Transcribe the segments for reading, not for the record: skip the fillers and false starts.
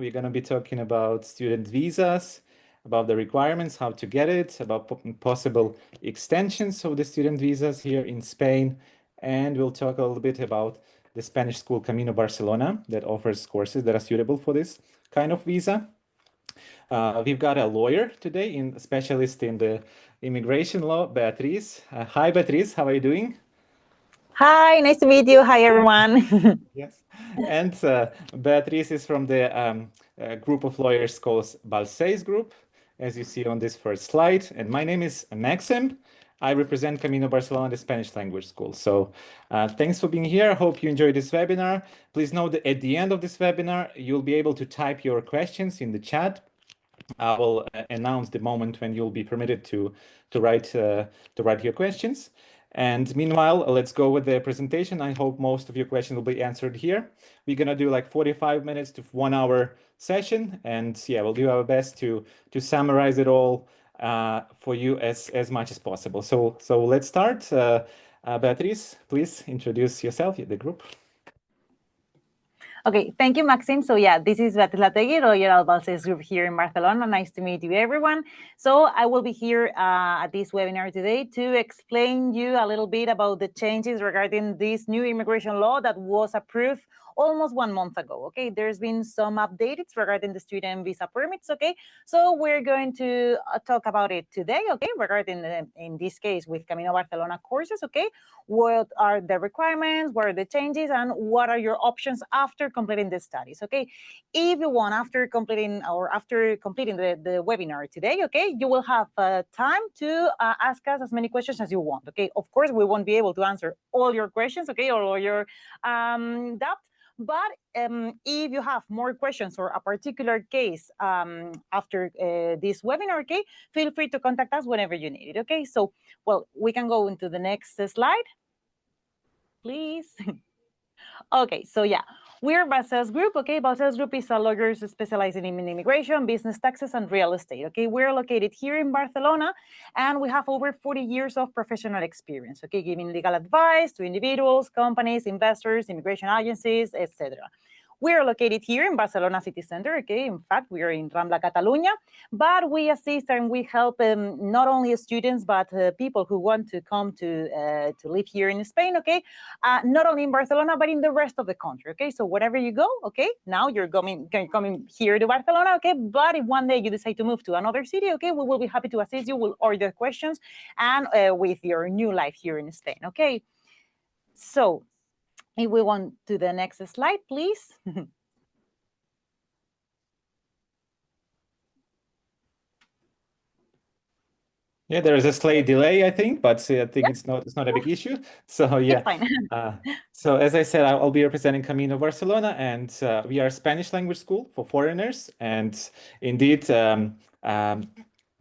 We're going to be talking about student visas, about the requirements, how to get it, about possible extensions of the student visas here in Spain. And we'll talk a little bit about the Spanish school Camino Barcelona that offers courses that are suitable for this kind of visa. We've got a lawyer today, a specialist in the immigration law, Beatriz. Hi, Beatriz, how are you doing? Hi, nice to meet you. Hi, everyone. Yes, and Beatriz is from the group of lawyers called Balcells Group, as you see on this first slide. And my name is Maxim. I represent Camino Barcelona, the Spanish language school. So thanks for being here. I hope you enjoyed this webinar. Please note that at the end of this webinar, you'll be able to type your questions in the chat. I will announce the moment when you'll be permitted to write your questions. And meanwhile, let's go with the presentation. I hope most of your questions will be answered here. We're gonna do like 45 minutes to 1 hour session, and yeah, we'll do our best to summarize it all for you as much as possible. So let's start. Beatriz, please introduce yourself, the group. Okay, thank you, Maxim. So yeah, this is Beatriz Lategui, lawyer at Balcells Group here in Barcelona. Nice to meet you, everyone. So I will be here at this webinar today to explain you a little bit about the changes regarding this new immigration law that was approved almost 1 month ago. Okay, there's been some updates regarding the student visa permits. Okay, so we're going to talk about it today. Okay, regarding in this case with Camino Barcelona courses. Okay, what are the requirements, what are the changes, and what are your options after completing the studies. Okay, if you want after completing the webinar today, okay, you will have time to ask us as many questions as you want. Okay, of course we won't be able to answer all your questions, okay, or all your doubts. But if you have more questions or a particular case after this webinar, okay, feel free to contact us whenever you need it, okay? So, well, we can go into the next slide, please. Okay, so yeah, we're Balcells Group, okay? Balcells Group is a lawyers specializing in immigration, business taxes, and real estate, okay? We're located here in Barcelona, and we have over 40 years of professional experience, okay? Giving legal advice to individuals, companies, investors, immigration agencies, etc. We are located here in Barcelona city center, okay? In fact, we are in Rambla, Catalunya, but we assist and we help not only students, but people who want to come to live here in Spain, okay? Not only in Barcelona, but in the rest of the country, okay? So wherever you go, okay? Now you're coming here to Barcelona, okay? But if one day you decide to move to another city, okay? We will be happy to assist you with all the questions and with your new life here in Spain, okay? So, if we want to the next slide, please. Yeah, there is a slight delay, I think, but I think it's not a big issue. So yeah, so as I said, I'll be representing Camino Barcelona, and we are a Spanish language school for foreigners. And indeed,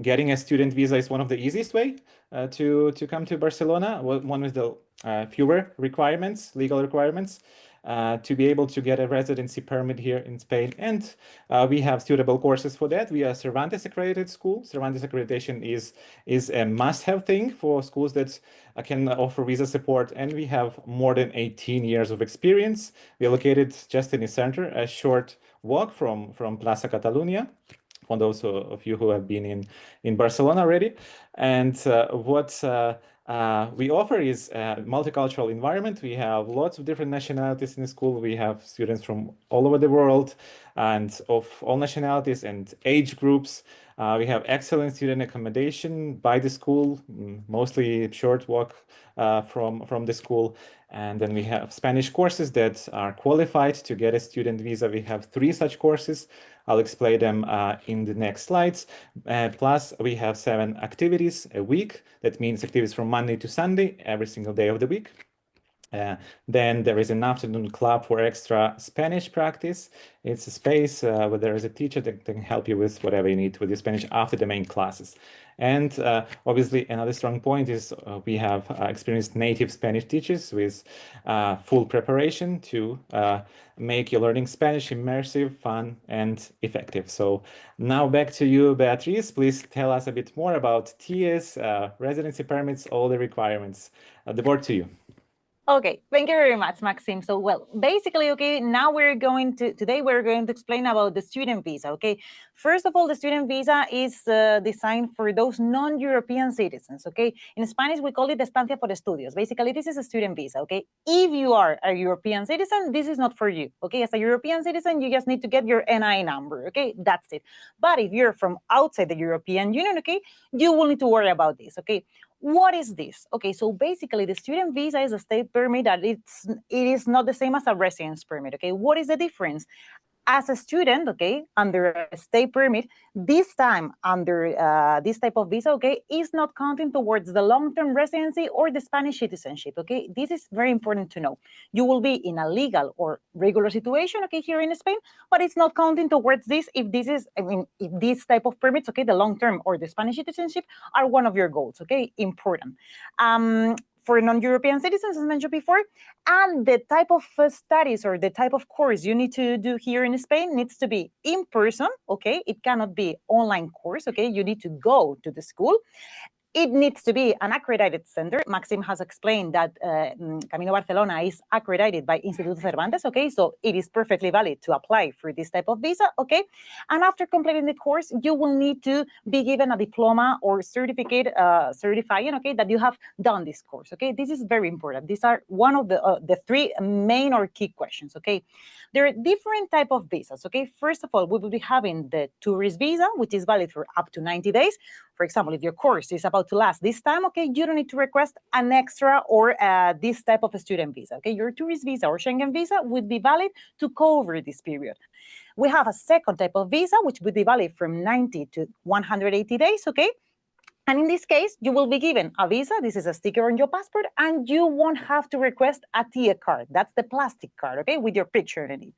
getting a student visa is one of the easiest way to come to Barcelona. One with the fewer requirements, legal requirements. To be able to get a residency permit here in Spain. And we have suitable courses for that. We are Cervantes accredited school. Cervantes accreditation is a must-have thing for schools that can offer visa support. And we have more than 18 years of experience. We are located just in the center, a short walk from Plaza Catalunya, for those of you who have been in Barcelona already. And what we offer is a multicultural environment. We have lots of different nationalities in the school. We have students from all over the world and of all nationalities and age groups. We have excellent student accommodation by the school, mostly short walk from the school. And then we have Spanish courses that are qualified to get a student visa. We have 3 such courses. I'll explain them in the next slides. Plus, we have 7 activities a week. That means activities from Monday to Sunday, every single day of the week. Then there is an afternoon club for extra Spanish practice. It's a space where there is a teacher that can help you with whatever you need with your Spanish after the main classes. And obviously, another strong point is we have experienced native Spanish teachers with full preparation to make your learning Spanish immersive, fun, and effective. So now back to you, Beatriz. Please tell us a bit more about TS, residency permits, all the requirements. The board to you. Okay, thank you very much, Maxim. So, well, basically, okay, now today we're going to explain about the student visa, okay? First of all, the student visa is designed for those non-European citizens, okay? In Spanish, we call it estancia por estudios. Basically, this is a student visa, okay? If you are a European citizen, this is not for you, okay? As a European citizen, you just need to get your NI number, okay? That's it. But if you're from outside the European Union, okay, you will need to worry about this, okay? What is this? Okay, so basically the student visa is a state permit that it is not the same as a residence permit. Okay, what is the difference? As a student, okay, under a state permit, this time under this type of visa, okay, is not counting towards the long-term residency or the Spanish citizenship, okay? This is very important to know. You will be in a legal or regular situation, okay, here in Spain, but it's not counting towards this if this is, if this type of permits, okay, the long-term or the Spanish citizenship are one of your goals, okay? Important. For non-European citizens, as mentioned before, and the type of studies or the type of course you need to do here in Spain needs to be in person, okay? It cannot be online course, okay? You need to go to the school. It needs to be an accredited center. Maxim has explained that Camino Barcelona is accredited by Instituto Cervantes, okay? So it is perfectly valid to apply for this type of visa, okay? And after completing the course, you will need to be given a diploma or certificate certifying, okay, that you have done this course, okay? This is very important. These are one of the three main or key questions, okay? There are different type of visas, okay? First of all, we will be having the tourist visa, which is valid for up to 90 days. For example, if your course is about to last this time, okay, you don't need to request an extra or this type of a student visa, okay? Your tourist visa or Schengen visa would be valid to cover this period. We have a second type of visa, which would be valid from 90 to 180 days, okay? And in this case, you will be given a visa. This is a sticker on your passport, and you won't have to request a TIA card. That's the plastic card, okay, with your picture in it.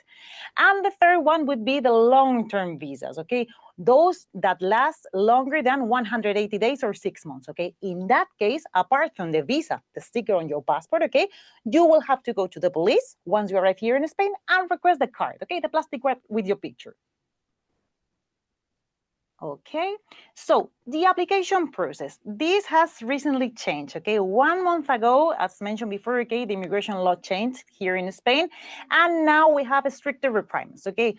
And the third one would be the long-term visas, okay? Those that last longer than 180 days or 6 months, okay? In that case, apart from the visa, the sticker on your passport, okay, you will have to go to the police once you arrive here in Spain and request the card, okay? The plastic card with your picture. Okay, so the application process, this has recently changed, okay? 1 month ago, as mentioned before, okay, the immigration law changed here in Spain, and now we have stricter requirements, okay?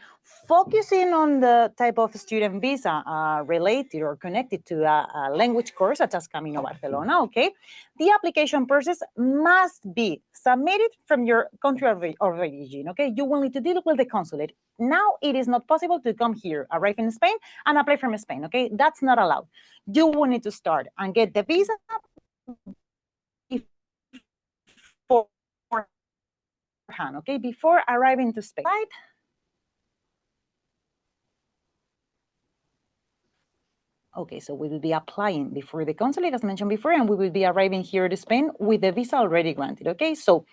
Focusing on the type of student visa related or connected to a language course such as Camino Barcelona, okay? The application process must be submitted from your country of origin, okay? You will need to deal with the consulate. Now it is not possible to come here, arrive in Spain, and apply from Spain, okay? That's not allowed. You will need to start and get the visa beforehand, okay? Before arriving to Spain. Right? Okay, so we will be applying before the consulate, as mentioned before, and we will be arriving here to Spain with the visa already granted, okay? So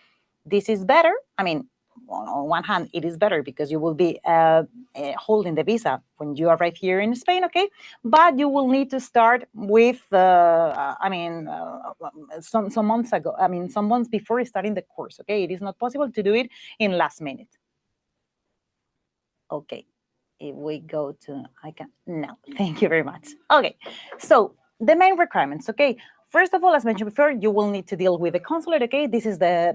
this is better. I mean, on one hand, it is better because you will be holding the visa when you arrive here in Spain, okay? But you will need to start with, some months ago, some months before starting the course, okay? It is not possible to do it in last minute. Okay, if we go to, no, thank you very much. Okay, so the main requirements, okay? First of all, as mentioned before, you will need to deal with the consulate, okay? This is the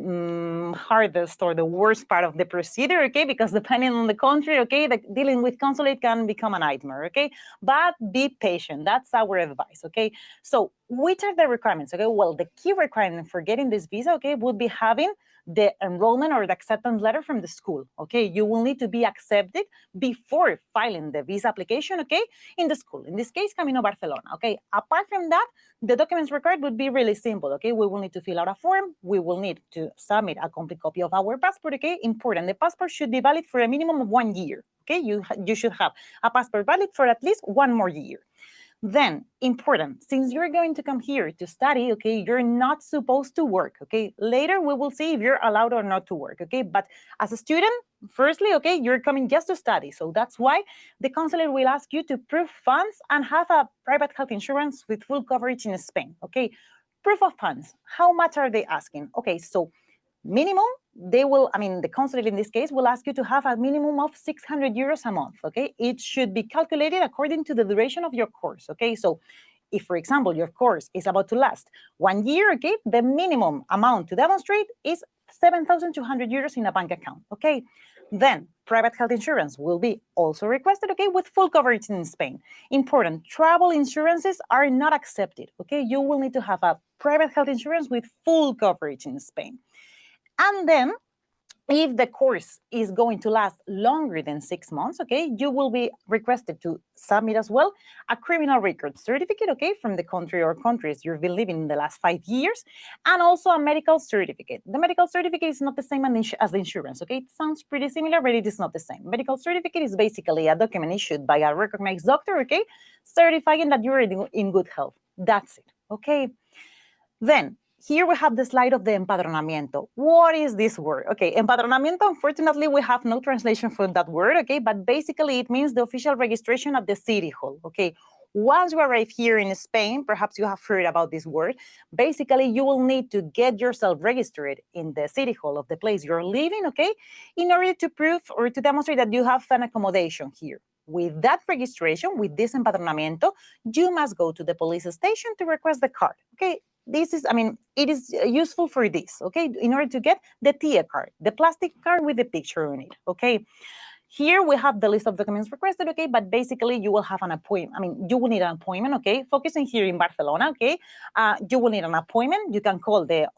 hardest or the worst part of the procedure, okay? Because depending on the country, okay, dealing with consulate can become a nightmare, okay? But be patient, that's our advice, okay? So which are the requirements, okay? Well, the key requirement for getting this visa, okay, would be having the enrollment or the acceptance letter from the school, okay? You will need to be accepted before filing the visa application, okay, in the school. In this case, Camino Barcelona, okay? Apart from that, the documents required would be really simple, okay? We will need to fill out a form. We will need to submit a complete copy of our passport, okay? Important, the passport should be valid for a minimum of 1 year, okay? You should have a passport valid for at least 1 more year. Then, important, since you're going to come here to study, okay, you're not supposed to work, okay? Later, we will see if you're allowed or not to work, okay? But as a student, firstly, okay, you're coming just to study. So that's why the consulate will ask you to prove funds and have a private health insurance with full coverage in Spain, okay? Proof of funds, how much are they asking? Okay, so minimum, the consulate in this case will ask you to have a minimum of 600 euros a month, okay? It should be calculated according to the duration of your course, okay? So if, for example, your course is about to last 1 year, okay, the minimum amount to demonstrate is 7,200 euros in a bank account, okay? Then private health insurance will be also requested, okay, with full coverage in Spain. Important, travel insurances are not accepted, okay? You will need to have a private health insurance with full coverage in Spain. And then if the course is going to last longer than 6 months, okay, you will be requested to submit as well a criminal record certificate, okay, from the country or countries you've been living in the last 5 years, and also a medical certificate. The medical certificate is not the same as the insurance, okay? It sounds pretty similar, but it is not the same. Medical certificate is basically a document issued by a recognized doctor, okay, certifying that you're in good health. That's it, okay? Then, here we have the slide of the empadronamiento. What is this word? Okay, empadronamiento, unfortunately, we have no translation for that word, okay? But basically, it means the official registration at the city hall, okay? Once you arrive here in Spain, perhaps you have heard about this word. Basically, you will need to get yourself registered in the city hall of the place you're living, okay? In order to prove or to demonstrate that you have an accommodation here. With that registration, with this empadronamiento, you must go to the police station to request the card, okay? This is, I mean, it is useful for this, okay? In order to get the TIA card, the plastic card with the picture on it, okay? Here we have the list of documents requested, okay? But basically you will have an appointment. I mean, you will need an appointment, okay? Focusing here in Barcelona, okay? You will need an appointment. You can call the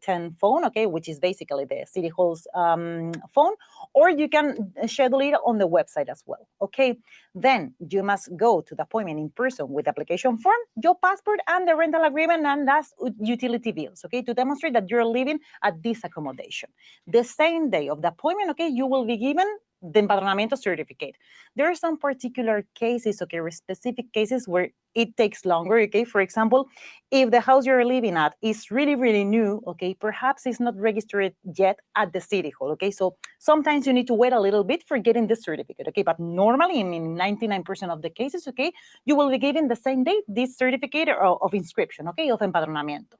010 phone, okay? Which is basically the City Hall's phone, or you can schedule it on the website as well, okay? Then you must go to the appointment in person with the application form, your passport, and the rental agreement, and last utility bills, okay? To demonstrate that you're living at this accommodation. The same day of the appointment, okay, you will be given the empadronamiento certificate. There are some particular cases, okay, or specific cases where it takes longer, okay? For example, if the house you're living at is really, really new, okay, perhaps it's not registered yet at the city hall, okay? So sometimes you need to wait a little bit for getting the certificate, okay? But normally, in 99% of the cases, okay, you will be given the same day this certificate of inscription, okay, of empadronamiento.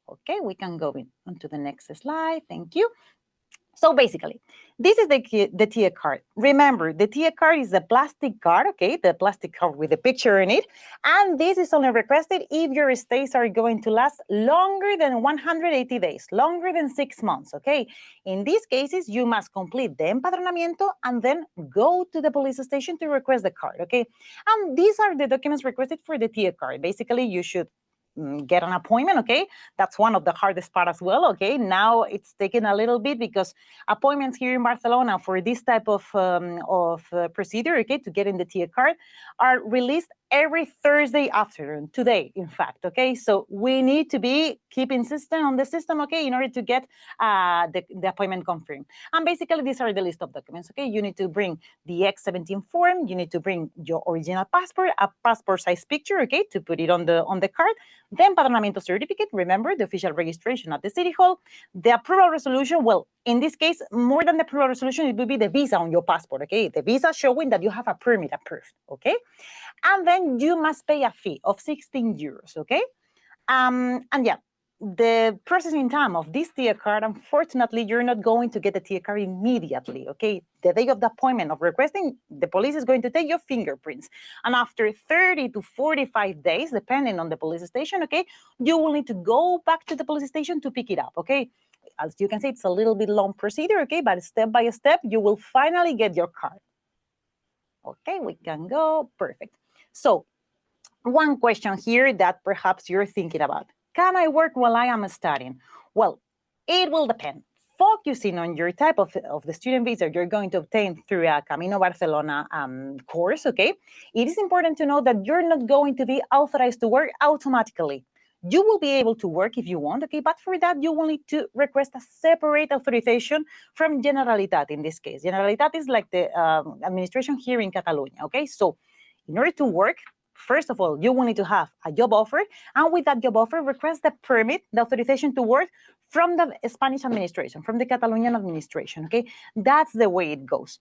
Okay, we can go on to the next slide. Thank you. So basically, this is the TIA card. Remember, the TIA card is a plastic card, okay? The plastic card with a picture in it. And this is only requested if your stays are going to last longer than 180 days, longer than 6 months, okay? In these cases, you must complete the empadronamiento and then go to the police station to request the card, okay? And these are the documents requested for the TIA card. Basically, you should get an appointment, okay? That's one of the hardest part as well, okay? Now it's taken a little bit because appointments here in Barcelona for this type of procedure, okay, to get in the TIA card are released every Thursday afternoon, today, in fact, okay? So we need to keep insistent on the system, okay, in order to get the appointment confirmed. And basically, these are the list of documents, okay? You need to bring the X17 form, you need to bring your original passport, a passport size picture, okay, to put it on the card, the empadronamiento certificate, remember, the official registration at the city hall, the approval resolution, well, in this case, more than the approval resolution, it will be the visa on your passport, okay? The visa showing that you have a permit approved, okay? And then you must pay a fee of 16 euros, okay? And yeah, the processing time of this TIA card, unfortunately, you're not going to get the TIA card immediately, okay? The day of the appointment of requesting, the police is going to take your fingerprints. And after 30 to 45 days, depending on the police station, okay, you will need to go back to the police station to pick it up, okay? As you can see, it's a little bit long procedure, okay? But step by step, you will finally get your card. Okay, we can go, perfect. So, one question here that perhaps you're thinking about. Can I work while I am studying? Well, it will depend. Focusing on your type of the student visa you're going to obtain through a Camino Barcelona course, okay? It is important to know that you're not going to be authorized to work automatically. You will be able to work if you want, okay? But for that, you will need to request a separate authorization from Generalitat in this case. Generalitat is like the administration here in Catalonia, okay? So in order to work, first of all, you will need to have a job offer, and with that job offer, request the permit, the authorization to work from the Spanish administration, from the Catalonian administration, okay? That's the way it goes.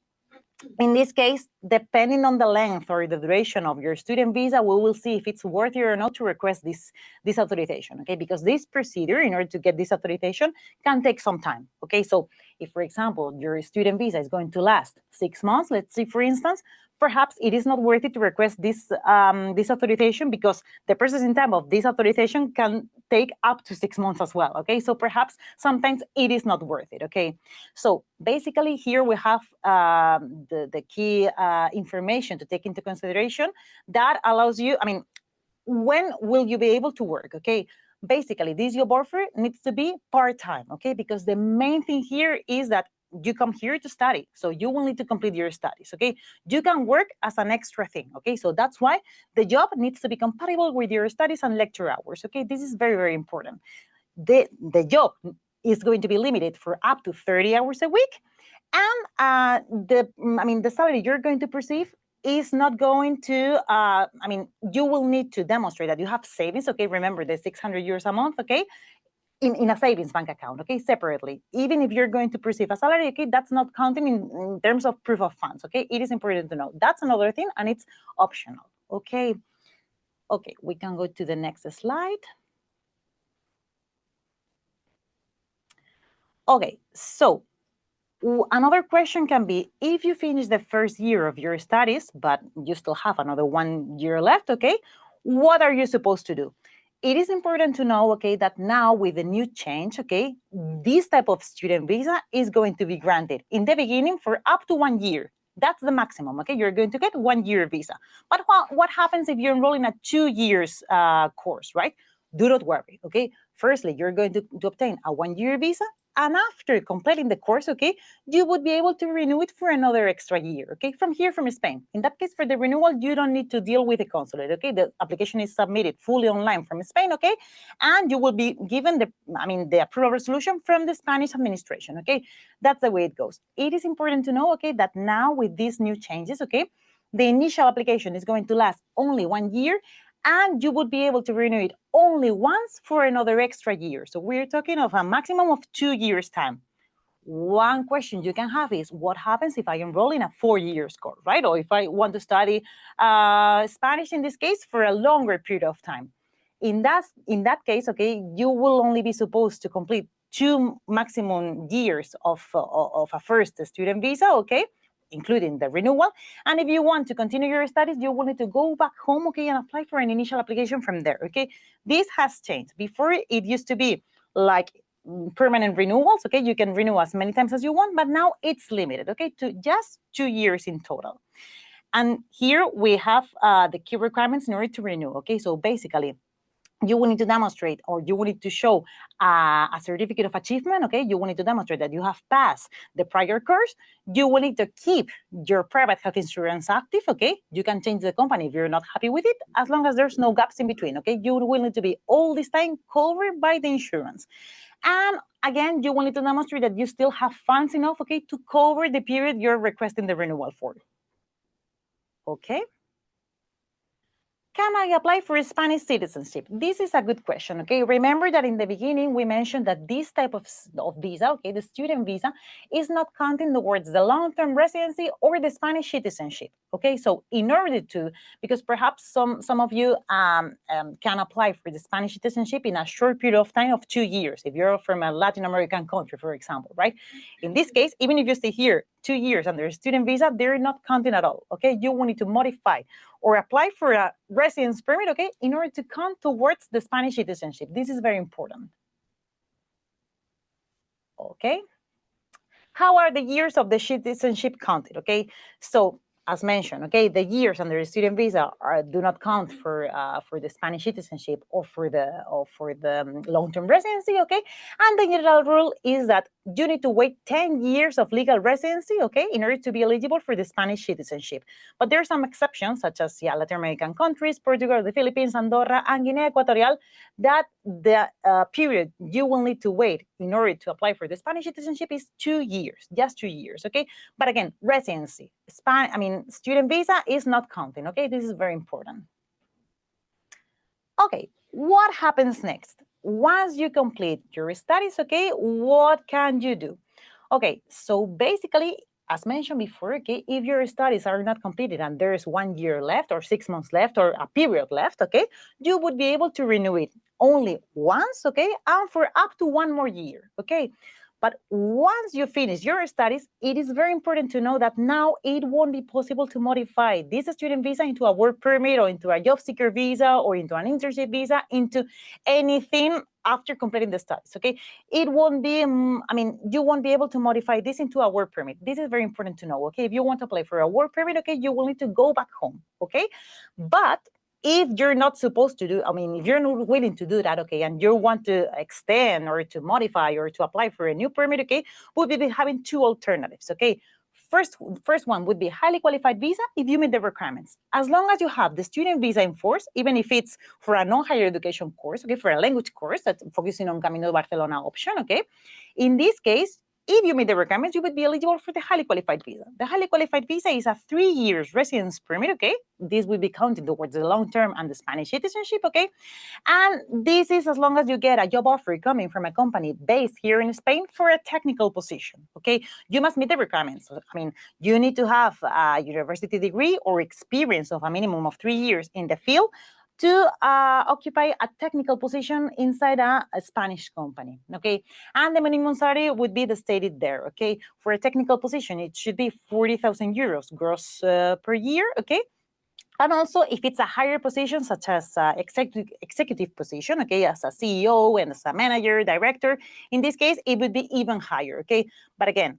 In this case, depending on the length or the duration of your student visa, we will see if it's worth it or not to request this authorization, okay? Because this procedure, in order to get this authorization, can take some time, okay? So if, for example, your student visa is going to last 6 months, let's say, for instance, perhaps it is not worth it to request this authorization, because the processing time of this authorization can take up to 6 months as well, okay? So perhaps sometimes it is not worth it, okay? So basically here we have the key information to take into consideration that allows you, I mean, when will you be able to work, okay? Basically, this job offer needs to be part-time, okay? Because the main thing here is that you come here to study, so you will need to complete your studies, okay? You can work as an extra thing, okay? So that's why the job needs to be compatible with your studies and lecture hours, okay? This is very, very important. The job is going to be limited for up to 30 hours a week, and the salary you're going to perceive is not going to, you will need to demonstrate that you have savings, okay? Remember the 600 euros a month, okay? In a savings bank account, okay, separately. Even if you're going to perceive a salary, okay, that's not counting in terms of proof of funds, okay? It is important to know. That's another thing, and it's optional, okay? Okay, we can go to the next slide. Okay, so another question can be, if you finish the first year of your studies, but you still have another 1 year left, okay, what are you supposed to do? It is important to know, okay, that now with the new change, okay, this type of student visa is going to be granted in the beginning for up to 1 year. That's the maximum, okay? You're going to get 1 year visa. But what happens if you enroll in a 2 years course, right? Do not worry, okay? Firstly, you're going to obtain a 1 year visa, and after completing the course, okay, you would be able to renew it for another extra year, okay, from Spain. In that case, for the renewal, you don't need to deal with the consulate, okay? The application is submitted fully online from Spain, okay? And you will be given the approval resolution from the Spanish administration, okay? That's the way it goes. It is important to know, okay, that now with these new changes, okay, the initial application is going to last only 1 year, and you would be able to renew it only once for another extra year. So we're talking of a maximum of 2 years time. One question you can have is, what happens if I enroll in a 4 years course, right? Or if I want to study Spanish in this case for a longer period of time. In that case, okay, you will only be supposed to complete 2 maximum years of a first student visa, okay, including the renewal. And if you want to continue your studies, you will need to go back home, okay, and apply for an initial application from there, okay? This has changed. Before, it used to be like permanent renewals, okay? You can renew as many times as you want, but now it's limited, okay, to just 2 years in total. And here we have the key requirements in order to renew, okay? So basically, you will need to demonstrate, or you will need to show a certificate of achievement, okay? You will need to demonstrate that you have passed the prior course. You will need to keep your private health insurance active, okay? You can change the company if you're not happy with it, as long as there's no gaps in between, okay? You will need to be all this time covered by the insurance. And again, you will need to demonstrate that you still have funds enough, okay, to cover the period you're requesting the renewal for, okay? Can I apply for Spanish citizenship? This is a good question, okay? Remember that in the beginning, we mentioned that this type of visa, okay, the student visa, is not counting towards the long-term residency or the Spanish citizenship, okay? So in order to, because perhaps some of you can apply for the Spanish citizenship in a short period of time of 2 years, if you're from a Latin American country, for example, right? In this case, even if you stay here 2 years under a student visa, they're not counting at all, okay? You will need to modify or apply for a residence permit, okay, in order to count towards the Spanish citizenship. This is very important. Okay. How are the years of the citizenship counted, okay? So, as mentioned, okay, the years under the student visa do not count for the Spanish citizenship or for the long-term residency, okay? And the general rule is that you need to wait 10 years of legal residency, okay, in order to be eligible for the Spanish citizenship. But there are some exceptions, such as Latin American countries, Portugal, the Philippines, Andorra, and Guinea Equatorial, that the period you will need to wait in order to apply for the Spanish citizenship is 2 years, just 2 years, okay? But again, residency, student visa is not counting, okay? This is very important. Okay, what happens next? Once you complete your studies, okay, what can you do? Okay, so basically, as mentioned before, okay, if your studies are not completed and there's 1 year left or 6 months left or a period left, okay, you would be able to renew it only once, okay, and for up to 1 more year, okay? But once you finish your studies, it is very important to know that now it won't be possible to modify this student visa into a work permit or into a job seeker visa or into an internship visa, into anything after completing the studies, okay? It won't be, you won't be able to modify this into a work permit. This is very important to know, okay? If you want to apply for a work permit, okay, you will need to go back home, okay? But if you're not supposed to do, if you're not willing to do that, okay, and you want to extend or to modify or to apply for a new permit, okay, we'll be having two alternatives, okay? First one would be highly qualified visa if you meet the requirements. As long as you have the student visa in force, even if it's for a non-higher education course, okay, for a language course that's focusing on Camino Barcelona option, okay? In this case, if you meet the requirements, you would be eligible for the highly qualified visa. The highly qualified visa is a 3 years residence permit, okay? This will be counted towards the long-term and the Spanish citizenship, okay? And this is as long as you get a job offer coming from a company based here in Spain for a technical position, okay? You must meet the requirements. You need to have a university degree or experience of a minimum of 3 years in the field to occupy a technical position inside a Spanish company, okay? And the minimum salary would be the stated there, okay? For a technical position, it should be 40,000 euros gross per year, okay? And also, if it's a higher position, such as executive position, okay, as a CEO and as a manager, director, in this case, it would be even higher, okay? But again,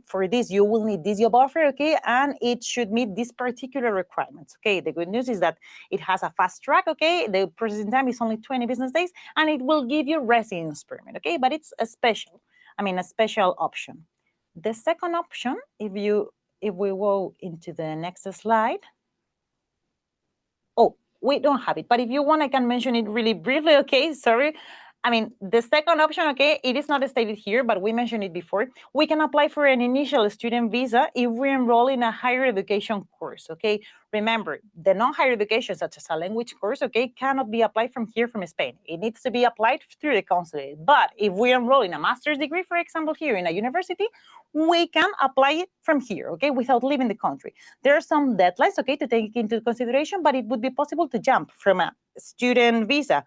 for this, you will need this job offer, okay? And it should meet these particular requirements, okay? The good news is that it has a fast track, okay? The processing time is only 20 business days, and it will give you residence permit, okay? But it's a special option. The second option, if we go into the next slide, oh, we don't have it, but if you want, I can mention it really briefly, okay? Sorry. The second option, okay, it is not stated here, but we mentioned it before. We can apply for an initial student visa if we enroll in a higher education course, okay? Remember, the non-higher education, such as a language course, okay, cannot be applied from here from Spain. It needs to be applied through the consulate. But if we enroll in a master's degree, for example, here in a university, we can apply it from here, okay, without leaving the country. There are some deadlines, okay, to take into consideration, but it would be possible to jump from a student visa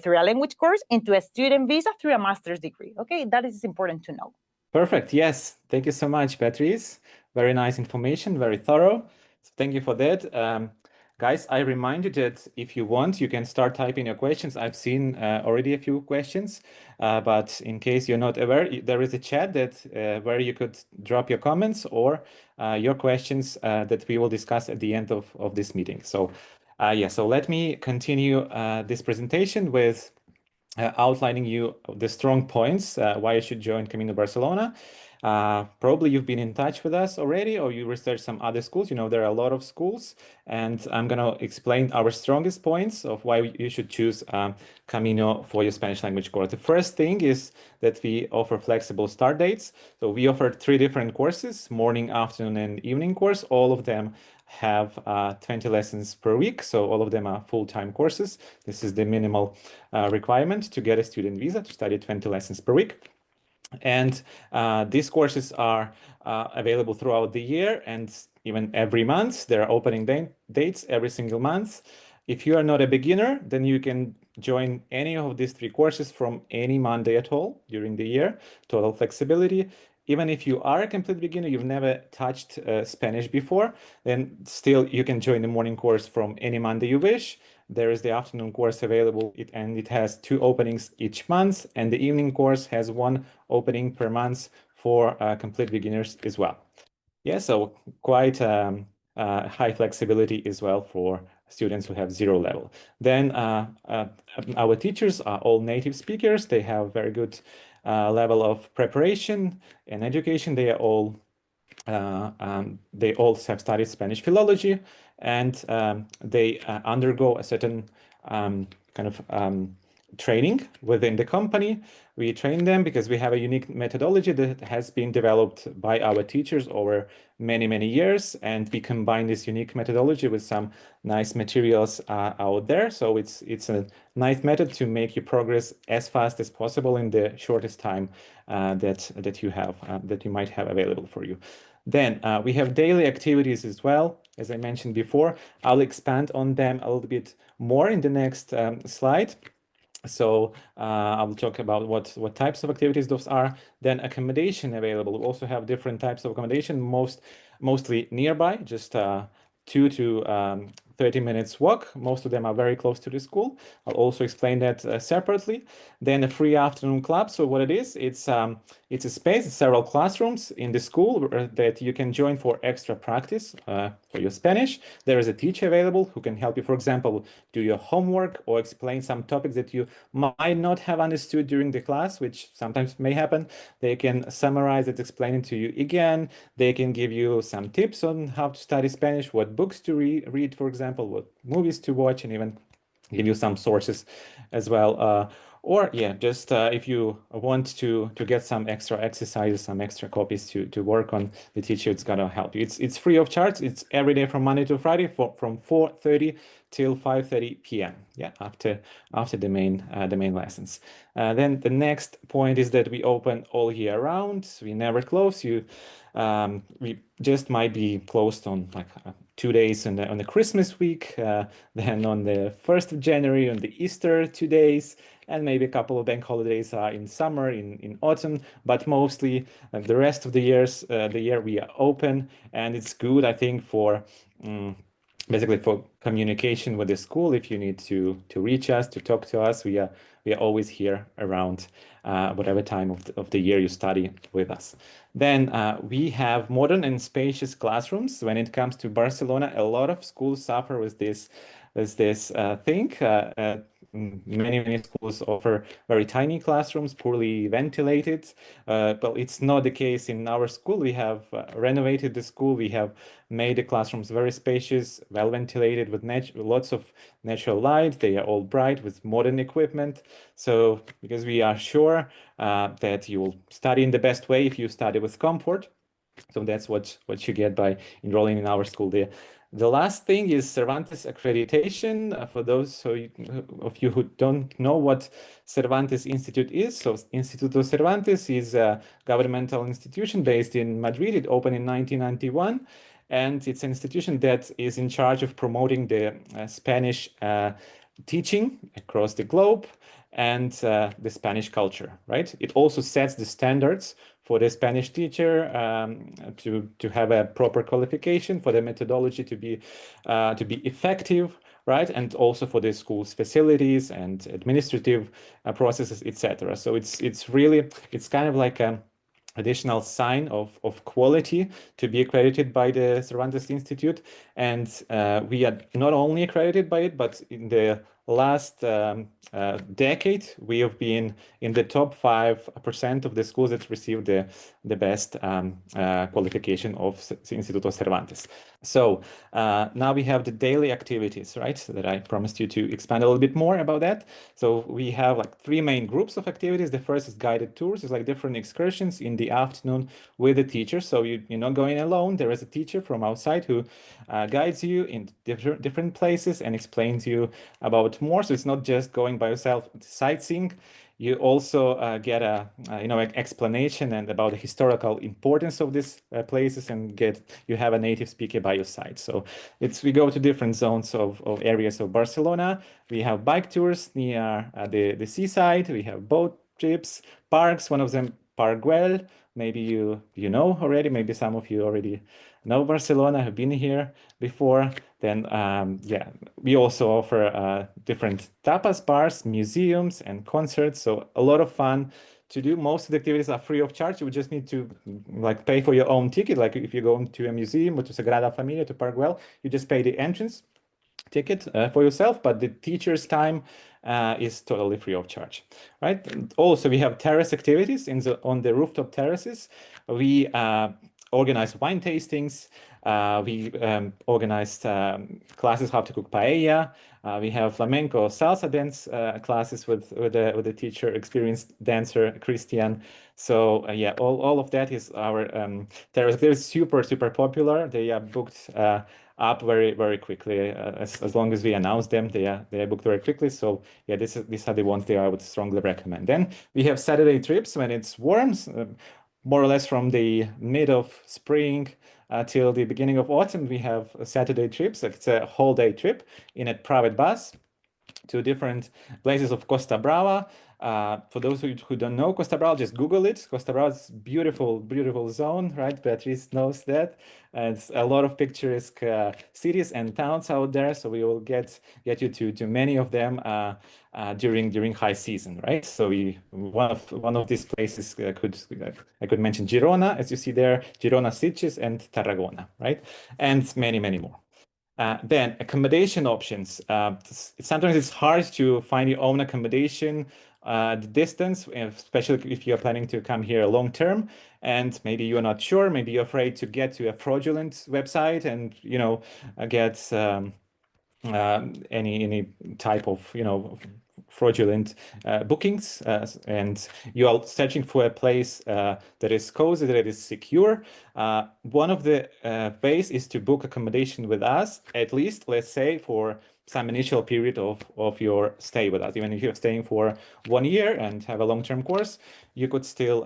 through a language course into a student visa through a master's degree, okay? That is important to know. Perfect. Yes. Thank you so much, Beatriz. Very nice information, very thorough. So thank you for that. Guys, I remind you that if you want, you can start typing your questions. I've seen already a few questions, but in case you're not aware, there is a chat that where you could drop your comments or your questions that we will discuss at the end of this meeting. So so let me continue this presentation with outlining you the strong points why you should join Camino Barcelona. Probably you've been in touch with us already, or you researched some other schools. There are a lot of schools, and I'm going to explain our strongest points of why you should choose Camino for your Spanish language course. The first thing is that we offer flexible start dates. So we offer 3 different courses: morning, afternoon, and evening course. All of them have 20 lessons per week, so all of them are full-time courses. This is the minimal requirement to get a student visa, to study 20 lessons per week. And these courses are available throughout the year and even every month. There are opening dates every single month. If you are not a beginner, then you can join any of these 3 courses from any Monday at all during the year. Total flexibility. Even if you are a complete beginner, you've never touched Spanish before, then still you can join the morning course from any Monday you wish. There is the afternoon course available, and it has 2 openings each month, and the evening course has 1 opening per month for complete beginners as well. Yeah, so quite high flexibility as well for students who have 0 level. Then our teachers are all native speakers. They have very good level of preparation and education. They all have studied Spanish philology, and they undergo a certain training within the company. We train them because we have a unique methodology that has been developed by our teachers over many, many years, and we combine this unique methodology with some nice materials out there. So it's a nice method to make you progress as fast as possible in the shortest time that you might have available for you. Then we have daily activities as well, as I mentioned before. I'll expand on them a little bit more in the next slide. So I will talk about what types of activities those are. Then accommodation available. We also have different types of accommodation, mostly nearby, just 2 to 30 minutes walk. Most of them are very close to the school. I'll also explain that separately. Then a free afternoon club. So what it is, it's a space, it's several classrooms in the school that you can join for extra practice for your Spanish. There is a teacher available who can help you, for example, do your homework or explain some topics that you might not have understood during the class, which sometimes may happen. They can summarize it, explain it to you again. They can give you some tips on how to study Spanish, what books to read, for example, what movies to watch, and even give you some sources as well. Or yeah, just if you want to get some extra exercises, some extra copies to work on, the teacher is gonna help you. It's free of charge. It's every day from Monday to Friday from 4:30 till 5:30 p.m. Yeah, after the main lessons. Then the next point is that we open all year round. We never close. We just might be closed on like 2 days on the Christmas week, then on the 1st of January, on the Easter 2 days, and maybe a couple of bank holidays in summer, in autumn, but mostly the rest of the year we are open, and it's good, I think, for basically for communication with the school. If you need to reach us, to talk to us, we are always here around whatever time of the year you study with us. Then we have modern and spacious classrooms. When it comes to Barcelona, a lot of schools suffer with this thing. Many schools offer very tiny classrooms, poorly ventilated. But it's not the case in our school. We have renovated the school. We have made the classrooms very spacious, well ventilated, with lots of natural light. They are all bright with modern equipment. So because we are sure that you will study in the best way if you study with comfort. So that's what you get by enrolling in our school there. The last thing is Cervantes accreditation. For those of you who don't know what Cervantes Institute is, so Instituto Cervantes is a governmental institution based in Madrid. It opened in 1991, and it's an institution that is in charge of promoting the Spanish teaching across the globe and the Spanish culture, right? It also sets the standards for the Spanish teacher to have a proper qualification, for the methodology to be effective, right? And also for the school's facilities and administrative processes, etc. So it's kind of like a additional sign of quality to be accredited by the Cervantes Institute. And we are not only accredited by it, but in the last decade, we have been in the top 5% of the schools that received the best qualification of Instituto Cervantes. So now we have the daily activities, right? So that I promised you to expand a little bit more about that. So we have like 3 main groups of activities. The first is guided tours. It's like different excursions in the afternoon with the teacher. So you're not going alone. There is a teacher from outside who guides you in different places and explains you about more. So it's not just going by yourself sightseeing. You also get a an explanation and about the historical importance of these places, and you have a native speaker by your side. So we go to different zones of areas of Barcelona. We have bike tours near the seaside. We have boat trips, parks. One of them, Park Güell. Maybe you know already. Maybe some of you already know Barcelona, have been here before. Then yeah, we also offer different tapas bars, museums, and concerts. So a lot of fun to do. Most of the activities are free of charge. You just need to like pay for your own ticket. Like if you go to a museum or to Sagrada Familia, to Park Güell, you just pay the entrance ticket for yourself, but the teacher's time is totally free of charge, right? And also, we have terrace activities on the rooftop terraces. We organize wine tastings. We organized classes how to cook paella. We have flamenco salsa dance classes with the teacher, experienced dancer Christian. So yeah, all of that is our terrace. They're super popular. They are booked up very quickly. As long as we announce them, they are booked very quickly. So yeah, these are the ones that I would strongly recommend. Then we have Saturday trips when it's warm, more or less from the mid of spring till the beginning of autumn. We have Saturday trips. It's a whole day trip in a private bus. different places of Costa Brava. For those who don't know Costa Brava, just Google it. Costa Brava is beautiful, beautiful zone, right? Beatrice knows that. It's a lot of picturesque cities and towns out there. So we will get you to many of them during high season, right? So one of these places I could mention Girona, as you see there, Girona, Sitges, and Tarragona, right? And many, many more. Then accommodation options. Sometimes it's hard to find your own accommodation, the distance, especially if you're planning to come here long term, and maybe you're not sure, maybe you're afraid to get to a fraudulent website and get any type of fraudulent bookings, and you are searching for a place that is cozy, that is secure. One of the ways is to book accommodation with us, at least, let's say, for some initial period of your stay with us. Even if you're staying for 1 year and have a long-term course, you could still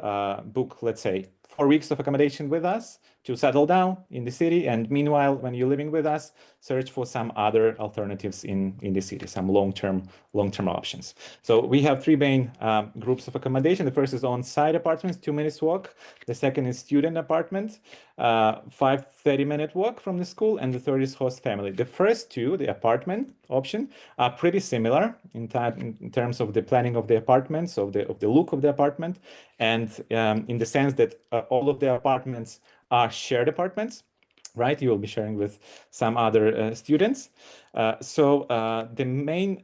book, let's say, 4 weeks of accommodation with us to settle down in the city. And meanwhile, when you're living with us, search for some other alternatives in the city, some long-term options. So we have three main groups of accommodation. The first is on-site apartments, 2 minutes walk. The second is student apartment, 30-minute walk from the school. And the third is host family. The first two, the apartment option, are pretty similar in terms of the planning of the apartments, of the look of the apartment, and in the sense that all of the apartments are shared apartments, right? You will be sharing with some other students. So the main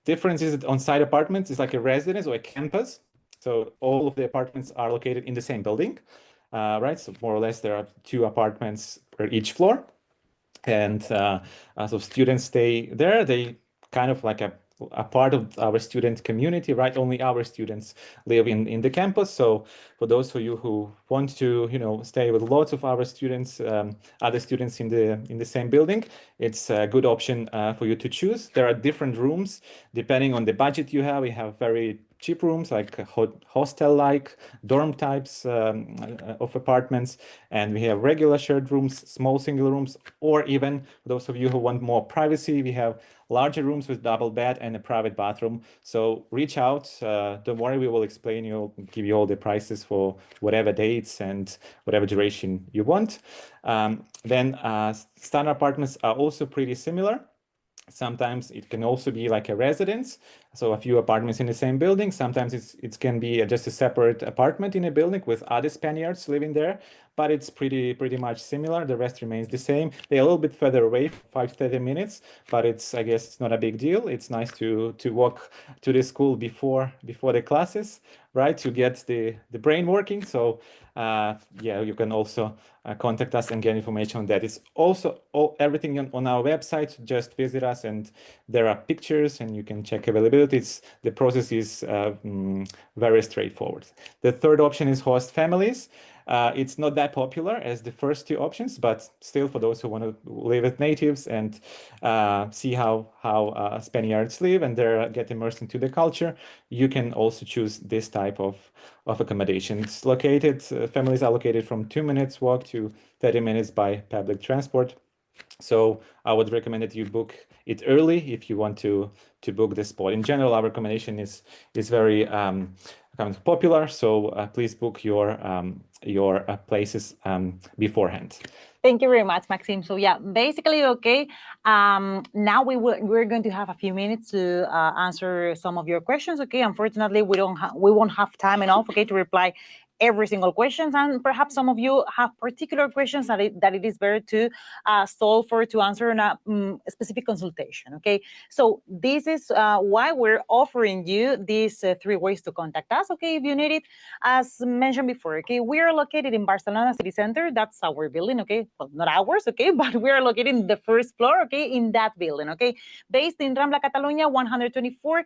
difference is that on-site apartments is like a residence or a campus. So all of the apartments are located in the same building, right? So more or less there are 2 apartments per each floor. And so students stay there. They kind of like a part of our student community, right? Only our students live in the campus. So for those of you who want to, stay with lots of our students, other students in the same building, it's a good option for you to choose. There are different rooms depending on the budget you have. We have very cheap rooms, like hostel-like dorm types of apartments, and we have regular shared rooms, small single rooms, or even for those of you who want more privacy, we have larger rooms with double bed and a private bathroom. So reach out. Don't worry, we will explain you, give you all the prices for whatever dates and whatever duration you want. Then standard apartments are also pretty similar. Sometimes it can also be like a residence, so a few apartments in the same building. Sometimes it can be just a separate apartment in a building with other Spaniards living there, but it's pretty much similar. The rest remains the same. They're a little bit further away, 30 minutes, but I guess it's not a big deal. It's nice to walk to the school before the classes, right? To get the brain working. So yeah, you can also contact us and get information on that. It's also everything on our website. Just visit us, and there are pictures, and you can check availability. The process is very straightforward. The third option is host families. It's not that popular as the first 2 options, but still, for those who want to live with natives and see how Spaniards live and get immersed into the culture, you can also choose this type of accommodation. It's located, families are located from 2 minutes walk to 30 minutes by public transport. So I would recommend that you book it early if you want to book the spot. In general, our accommodation is very kind of popular, so please book your places beforehand. Thank you very much, Maxim. So yeah, basically, okay. Now we're going to have a few minutes to answer some of your questions. Okay, unfortunately, we won't have time enough. Okay, to reply every single questions, and perhaps some of you have particular questions that it is better to solve for, to answer in a specific consultation. Okay, so this is why we're offering you these 3 ways to contact us. Okay, if you need it, as mentioned before. Okay, we are located in Barcelona City Center. That's our building. Okay, well, not ours. Okay, but we are located in the first floor. Okay, in that building. Okay, based in Rambla Catalunya 124,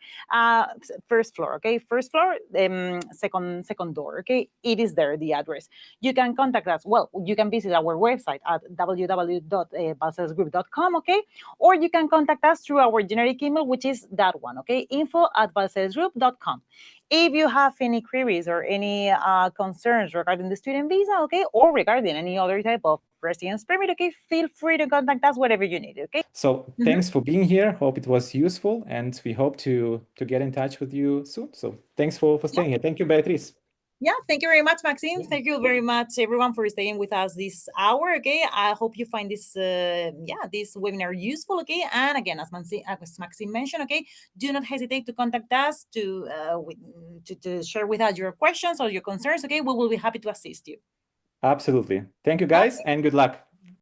first floor. Okay, first floor, second door. Okay. it is there, the address. You can contact us. Well, you can visit our website at www.balcellsgroup.com, okay? Or you can contact us through our generic email, which is that one, okay? info@balcellsgroup.com. If you have any queries or any concerns regarding the student visa, okay, or regarding any other type of residence permit, okay, feel free to contact us whatever you need, okay? So thanks for being here. Hope it was useful, and we hope to get in touch with you soon. So thanks for staying here. Thank you, Beatriz. Yeah, thank you very much, Maxime. Thank you very much, everyone, for staying with us this hour. Okay, I hope you find this this webinar useful. Okay, and again, as Maxime mentioned, okay, do not hesitate to contact us to share with us your questions or your concerns. Okay, we will be happy to assist you. Absolutely. Thank you, guys, and good luck.